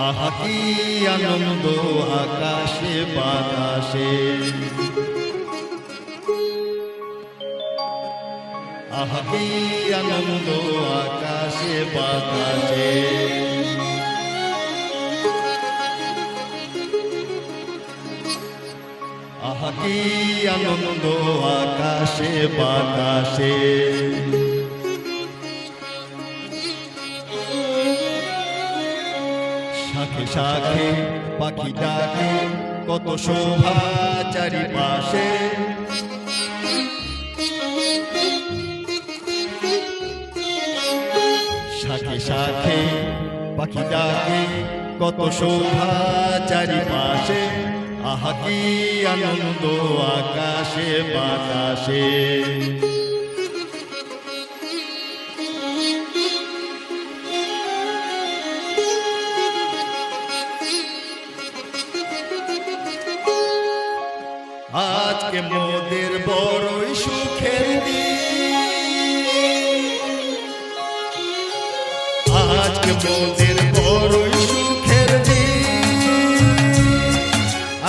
আহা কি আনন্দ আকাশে বাতাসে, আহা কি আনন্দ আকাশে বাতাসে। আহা কি আনন্দ আকাশে বাতাসে। শাখে শাখে পাখি ডাকে কত শোভা চারিপাশে, শাখে শাখে পাখি ডাকে কত শোভা চারিপাশে। আহা কি আনন্দ আকাশে বাতাসে। আজকে মোদের বড়ই সুখের দিন, আজকে মোদের বড়ই সুখের দিন।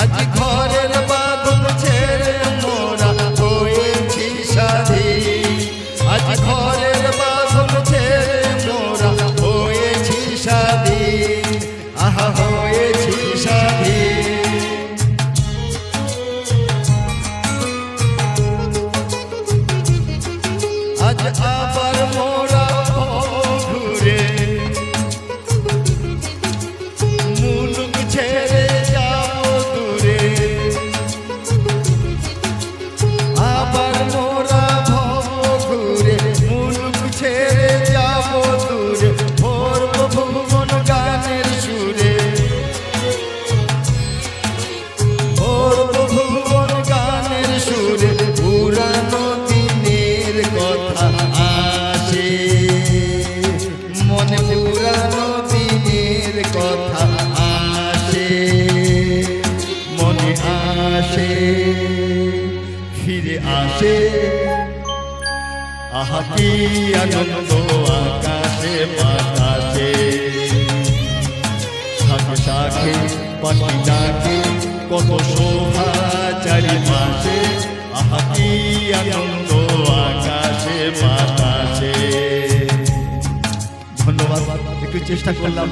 আজ ঘরের বাঁধন ছেড়ে মোরা হয়েছি স্বাধীন, আজ ঘরের বাঁধন ছেড়ে মোরা হয়েছি স্বাধীন, আহা হয়েছি স্বাধীন। আজ আবার মোরা ঘুরে মুলুক ছেড়ে যাব দূরে, আবার মোরা ঘুরে মুলুক ছেড়ে যাব দূরে। ভরব ভুবন গানের সুরে, ভরব ভুবন গানের সুরে। পুরানো দিনের কথা আসে মনে, পুরানো দিনের কথা আসে মনে আসে, ফিরে আসে। আহা কি আনন্দ আকাশে বাতাসে, শাখে শাখে পাখি ডাকে কত শোভা চারিপাশে। আহা কি আনন্দ আকাশে বাতাসে। ধন্যবাদ, একটু চেষ্টা করলাম।